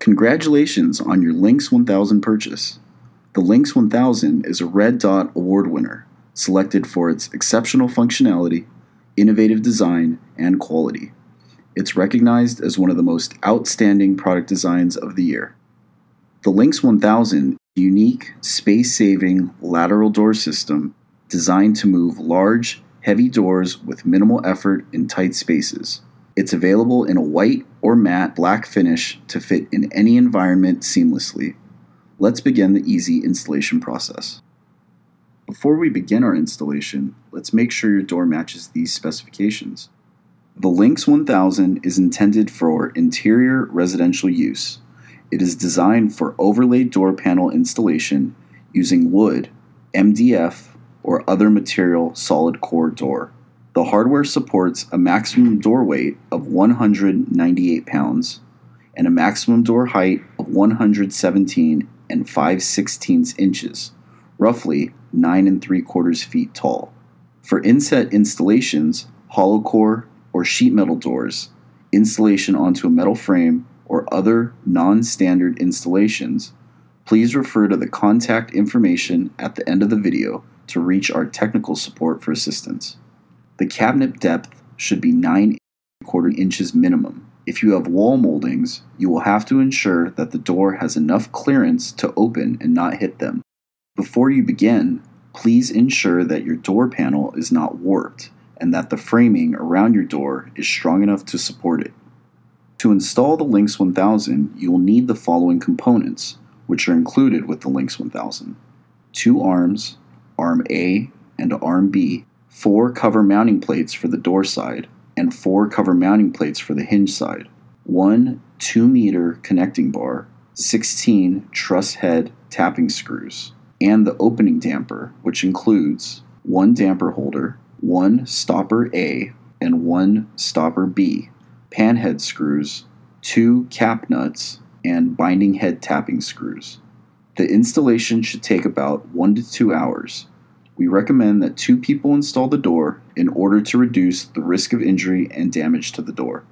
Congratulations on your LIN-X1000 purchase. The LIN-X1000 is a Red Dot Award winner, selected for its exceptional functionality, innovative design, and quality. It's recognized as one of the most outstanding product designs of the year. The LIN-X1000 is a unique, space-saving lateral door system designed to move large, heavy doors with minimal effort in tight spaces. It's available in a white or matte black finish to fit in any environment seamlessly. Let's begin the easy installation process. Before we begin our installation, let's make sure your door matches these specifications. The LIN-X1000 is intended for interior residential use. It is designed for overlaid door panel installation using wood, MDF, or other material solid core door. The hardware supports a maximum door weight of 198 pounds and a maximum door height of 117 and 5/16 inches, roughly 9 3/4 feet tall. For inset installations, hollow core or sheet metal doors, installation onto a metal frame, or other non-standard installations, please refer to the contact information at the end of the video to reach our technical support for assistance. The cabinet depth should be 9 1/4 inches minimum. If you have wall moldings, you will have to ensure that the door has enough clearance to open and not hit them. Before you begin, please ensure that your door panel is not warped and that the framing around your door is strong enough to support it. To install the LIN-X1000, you will need the following components, which are included with the LIN-X1000. 2 arms, arm A and arm B, 4 cover mounting plates for the door side, and 4 cover mounting plates for the hinge side, 1 2-meter connecting bar, 16 truss head tapping screws, and the opening damper, which includes 1 damper holder, 1 stopper A, and 1 stopper B, panhead screws, 2 cap nuts, and binding head tapping screws. The installation should take about 1 to 2 hours. We recommend that 2 people install the door in order to reduce the risk of injury and damage to the door.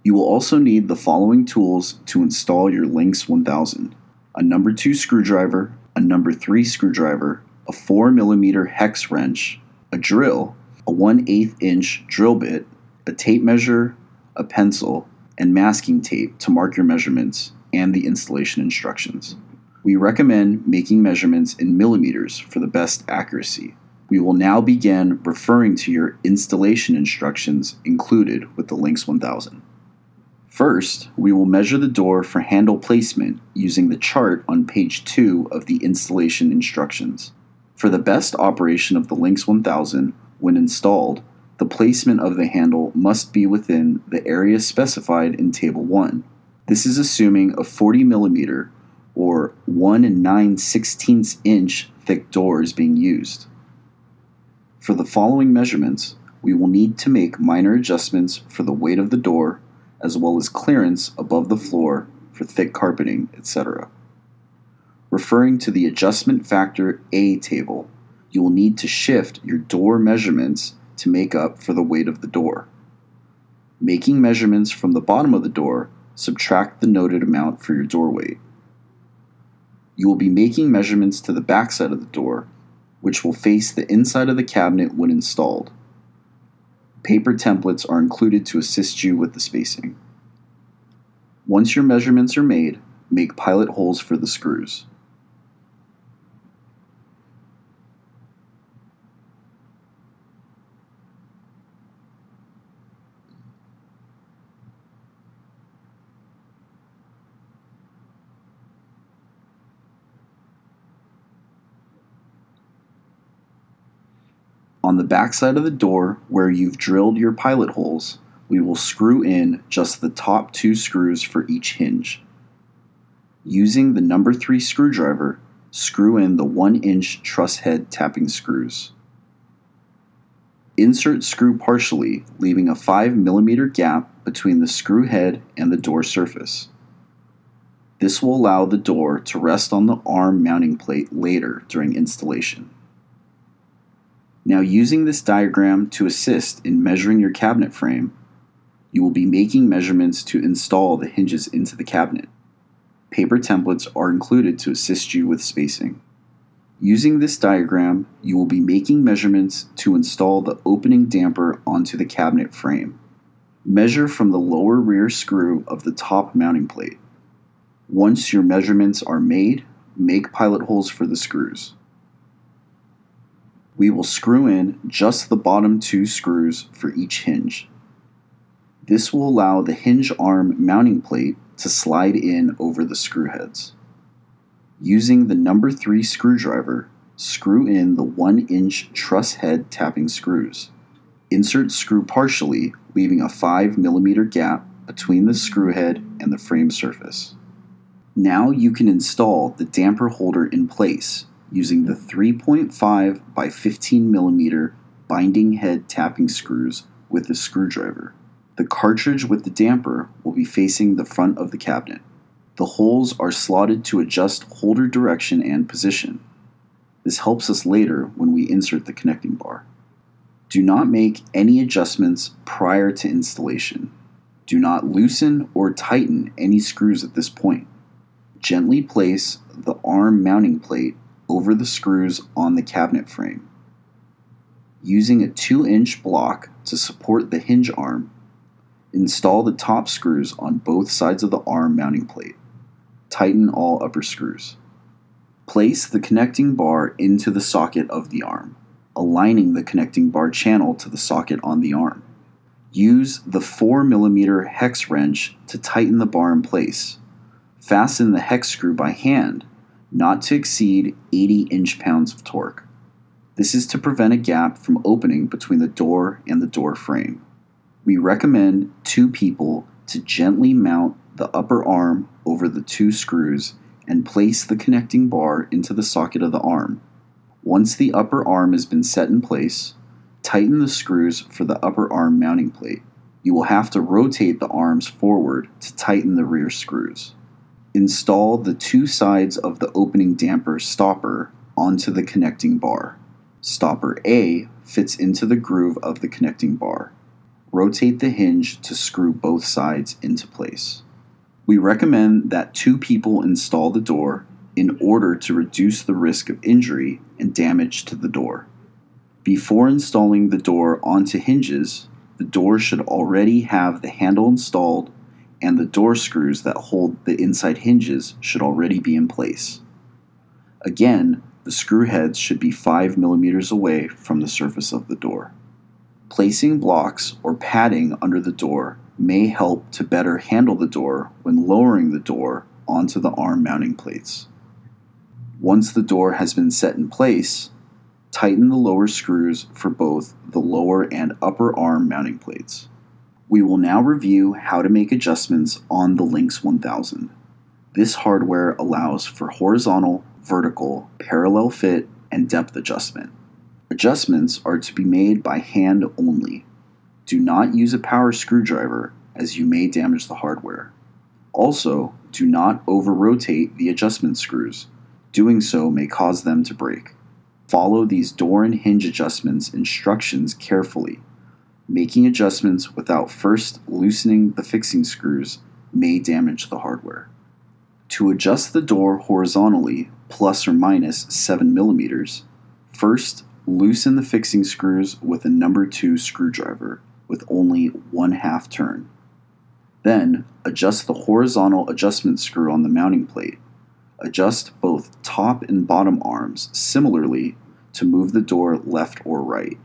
You will also need the following tools to install your LIN-X1000: a number 2 screwdriver, a number 3 screwdriver, a 4mm hex wrench, a drill, a 1/8 inch drill bit, a tape measure, a pencil, and masking tape to mark your measurements, and the installation instructions. We recommend making measurements in millimeters for the best accuracy. We will now begin referring to your installation instructions included with the LIN-X1000. First, we will measure the door for handle placement using the chart on page 2 of the installation instructions. For the best operation of the LIN-X1000, when installed, the placement of the handle must be within the area specified in Table 1. This is assuming a 40mm or 1 9/16 inch thick door is being used. For the following measurements, we will need to make minor adjustments for the weight of the door, as well as clearance above the floor for thick carpeting, etc. Referring to the adjustment factor A table, you will need to shift your door measurements to make up for the weight of the door. Making measurements from the bottom of the door, subtract the noted amount for your door weight. You will be making measurements to the back side of the door, which will face the inside of the cabinet when installed. Paper templates are included to assist you with the spacing. Once your measurements are made, make pilot holes for the screws. On the back side of the door, where you've drilled your pilot holes, we will screw in just the top 2 screws for each hinge. Using the number 3 screwdriver, screw in the 1-inch truss head tapping screws. Insert screw partially, leaving a 5mm gap between the screw head and the door surface. This will allow the door to rest on the arm mounting plate later during installation. Now, using this diagram to assist in measuring your cabinet frame, you will be making measurements to install the hinges into the cabinet. Paper templates are included to assist you with spacing. Using this diagram, you will be making measurements to install the opening damper onto the cabinet frame. Measure from the lower rear screw of the top mounting plate. Once your measurements are made, make pilot holes for the screws. We will screw in just the bottom 2 screws for each hinge. This will allow the hinge arm mounting plate to slide in over the screw heads. Using the number 3 screwdriver, screw in the 1-inch truss head tapping screws. Insert screw partially, leaving a 5 mm gap between the screw head and the frame surface. Now you can install the damper holder in place using the 3.5 by 15 mm binding head tapping screws with the screwdriver. The cartridge with the damper will be facing the front of the cabinet. The holes are slotted to adjust holder direction and position. This helps us later when we insert the connecting bar. Do not make any adjustments prior to installation. Do not loosen or tighten any screws at this point. Gently place the arm mounting plate over the screws on the cabinet frame. Using a 2-inch block to support the hinge arm, install the top screws on both sides of the arm mounting plate. Tighten all upper screws. Place the connecting bar into the socket of the arm, aligning the connecting bar channel to the socket on the arm. Use the 4 mm hex wrench to tighten the bar in place. Fasten the hex screw by hand, not to exceed 80 inch-pounds of torque. This is to prevent a gap from opening between the door and the door frame. We recommend 2 people to gently mount the upper arm over the 2 screws and place the connecting bar into the socket of the arm. Once the upper arm has been set in place, tighten the screws for the upper arm mounting plate. You will have to rotate the arms forward to tighten the rear screws. Install the 2 sides of the opening damper stopper onto the connecting bar. Stopper A fits into the groove of the connecting bar. Rotate the hinge to screw both sides into place. We recommend that 2 people install the door in order to reduce the risk of injury and damage to the door. Before installing the door onto hinges, the door should already have the handle installed, and the door screws that hold the inside hinges should already be in place. Again, the screw heads should be 5 mm away from the surface of the door. Placing blocks or padding under the door may help to better handle the door when lowering the door onto the arm mounting plates. Once the door has been set in place, tighten the lower screws for both the lower and upper arm mounting plates. We will now review how to make adjustments on the LIN-X1000. This hardware allows for horizontal, vertical, parallel fit, and depth adjustment. Adjustments are to be made by hand only. Do not use a power screwdriver, as you may damage the hardware. Also, do not over-rotate the adjustment screws. Doing so may cause them to break. Follow these door and hinge adjustments instructions carefully. Making adjustments without first loosening the fixing screws may damage the hardware. To adjust the door horizontally, plus or minus 7 mm, first loosen the fixing screws with a number 2 screwdriver with only 1/2 turn. Then, adjust the horizontal adjustment screw on the mounting plate. Adjust both top and bottom arms similarly to move the door left or right.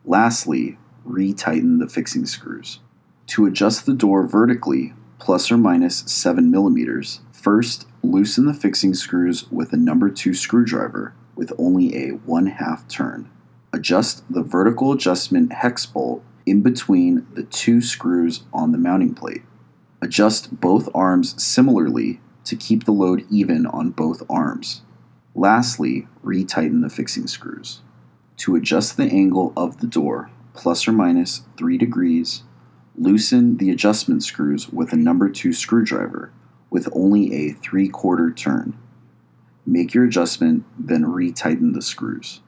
Lastly, retighten the fixing screws. To adjust the door vertically, plus or minus 7 mm, first loosen the fixing screws with a number 2 screwdriver with only a 1/2 turn. Adjust the vertical adjustment hex bolt in between the 2 screws on the mounting plate. Adjust both arms similarly to keep the load even on both arms. Lastly, retighten the fixing screws. To adjust the angle of the door, plus or minus 3 degrees, loosen the adjustment screws with a number 2 screwdriver with only a 3/4 turn. Make your adjustment, then retighten the screws.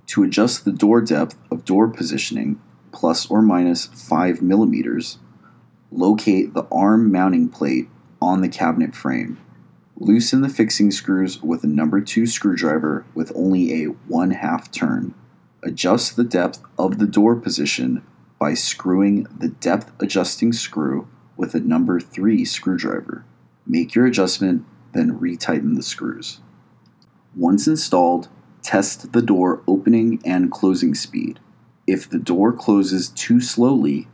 To adjust the door depth of door positioning, plus or minus 5 mm, locate the arm mounting plate on the cabinet frame. Loosen the fixing screws with a number 2 screwdriver with only a 1/2 turn. Adjust the depth of the door position by screwing the depth adjusting screw with a number 3 screwdriver. Make your adjustment, then retighten the screws. Once installed, test the door opening and closing speed. If the door closes too slowly,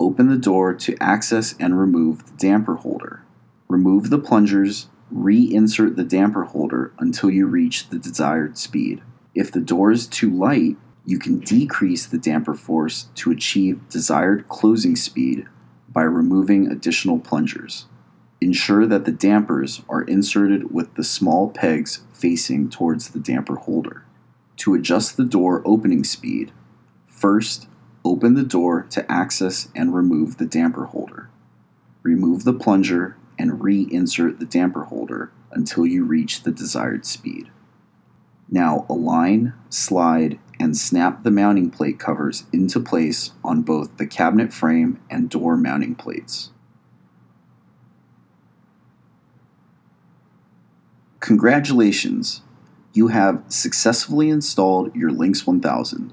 open the door to access and remove the damper holder. Remove the plungers, reinsert the damper holder until you reach the desired speed. If the door is too light, you can decrease the damper force to achieve desired closing speed by removing additional plungers. Ensure that the dampers are inserted with the small pegs facing towards the damper holder. To adjust the door opening speed, first, open the door to access and remove the damper holder. Remove the plunger and reinsert the damper holder until you reach the desired speed. Now align, slide, and snap the mounting plate covers into place on both the cabinet frame and door mounting plates. Congratulations! You have successfully installed your LIN-X1000.